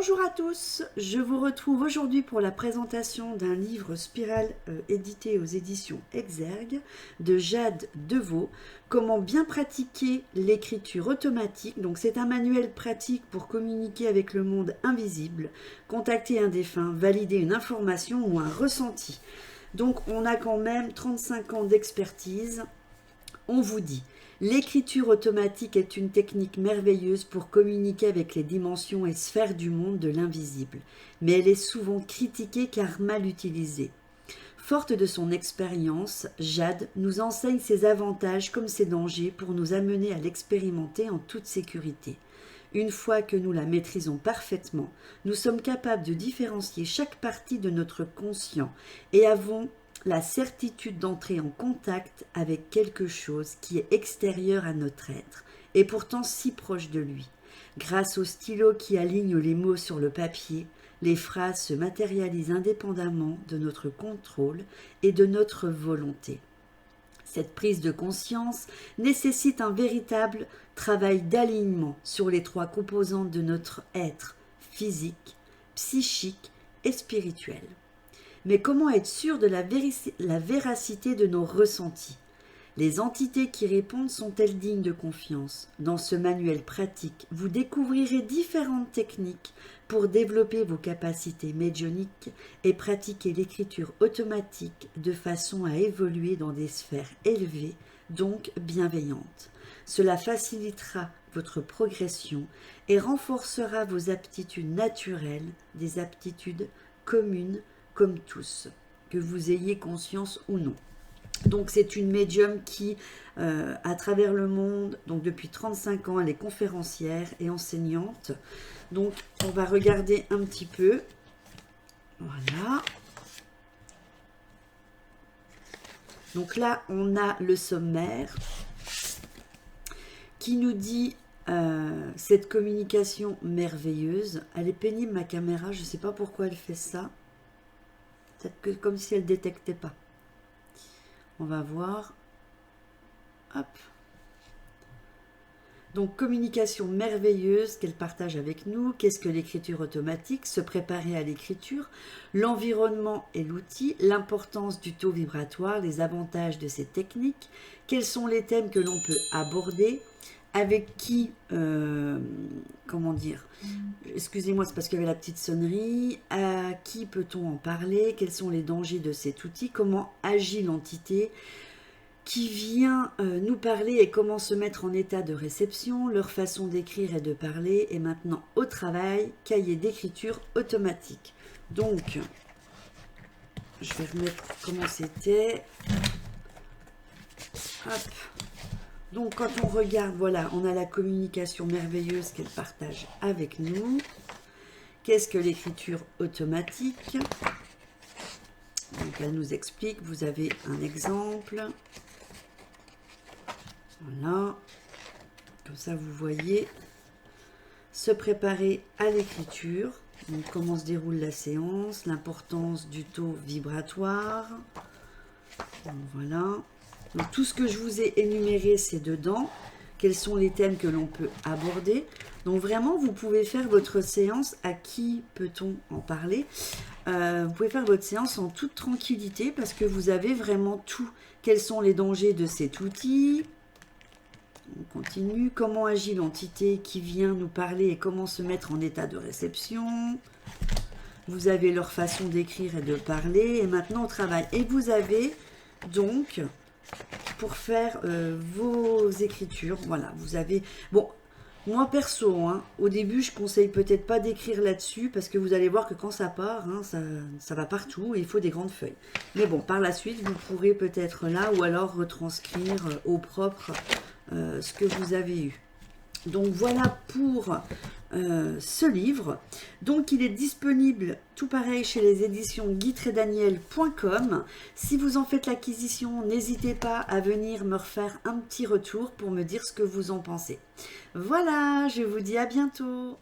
Bonjour à tous, je vous retrouve aujourd'hui pour la présentation d'un livre Spirale édité aux éditions Exergue de Jade Deveau, Comment bien pratiquer l'écriture automatique. Donc c'est un manuel pratique pour communiquer avec le monde invisible, contacter un défunt, valider une information ou un ressenti. Donc on a quand même 35 ans d'expertise. On vous dit, l'écriture automatique est une technique merveilleuse pour communiquer avec les dimensions et sphères du monde de l'invisible, mais elle est souvent critiquée car mal utilisée. Forte de son expérience, Jade nous enseigne ses avantages comme ses dangers pour nous amener à l'expérimenter en toute sécurité. Une fois que nous la maîtrisons parfaitement, nous sommes capables de différencier chaque partie de notre conscient et avons la certitude d'entrer en contact avec quelque chose qui est extérieur à notre être et pourtant si proche de lui. Grâce au stylo qui aligne les mots sur le papier, les phrases se matérialisent indépendamment de notre contrôle et de notre volonté. Cette prise de conscience nécessite un véritable travail d'alignement sur les trois composantes de notre être, physique, psychique et spirituel. Mais comment être sûr de la véracité de nos ressentis? Les entités qui répondent sont-elles dignes de confiance? Dans ce manuel pratique, vous découvrirez différentes techniques pour développer vos capacités médiumniques et pratiquer l'écriture automatique de façon à évoluer dans des sphères élevées, donc bienveillantes. Cela facilitera votre progression et renforcera vos aptitudes naturelles, des aptitudes communes comme tous, que vous ayez conscience ou non. Donc c'est une médium qui, à travers le monde, donc depuis 35 ans, elle est conférencière et enseignante. Donc on va regarder un petit peu. Voilà. Donc là, on a le sommaire qui nous dit cette communication merveilleuse. Elle est pénible, ma caméra, je ne sais pas pourquoi elle fait ça. Peut-être que comme si elle ne détectait pas. On va voir. Hop. Donc, communication merveilleuse qu'elle partage avec nous. Qu'est-ce que l'écriture automatique? Se préparer à l'écriture. L'environnement et l'outil. L'importance du taux vibratoire. Les avantages de ces techniques. Quels sont les thèmes que l'on peut aborder? Avec qui, comment dire, excusez-moi, c'est parce qu'il y avait la petite sonnerie, à qui peut-on en parler, quels sont les dangers de cet outil, comment agit l'entité qui vient nous parler et comment se mettre en état de réception, leur façon d'écrire et de parler, et maintenant au travail, cahier d'écriture automatique. Donc, je vais remettre comment c'était. Hop. Donc, quand on regarde, voilà, on a la communication merveilleuse qu'elle partage avec nous. Qu'est-ce que l'écriture automatique? Donc, elle nous explique, vous avez un exemple. Voilà. Comme ça, vous voyez. Se préparer à l'écriture. Donc, comment se déroule la séance. L'importance du taux vibratoire. Donc, voilà. Donc, tout ce que je vous ai énuméré, c'est dedans. Quels sont les thèmes que l'on peut aborder? Donc, vraiment, vous pouvez faire votre séance. À qui peut-on en parler? Vous pouvez faire votre séance en toute tranquillité parce que vous avez vraiment tout. Quels sont les dangers de cet outil? On continue. Comment agit l'entité qui vient nous parler et comment se mettre en état de réception? Vous avez leur façon d'écrire et de parler. Et maintenant, au travail. Et vous avez donc... pour faire vos écritures, voilà, vous avez... Bon, moi perso, hein, au début, je conseille peut-être pas d'écrire là-dessus, parce que vous allez voir que quand ça part, hein, ça va partout, et il faut des grandes feuilles. Mais bon, par la suite, vous pourrez peut-être là, ou alors retranscrire au propre ce que vous avez eu. Donc voilà pour ce livre. Donc il est disponible tout pareil chez les éditions guitredaniel.com. Si vous en faites l'acquisition, n'hésitez pas à venir me refaire un petit retour pour me dire ce que vous en pensez. Voilà, je vous dis à bientôt.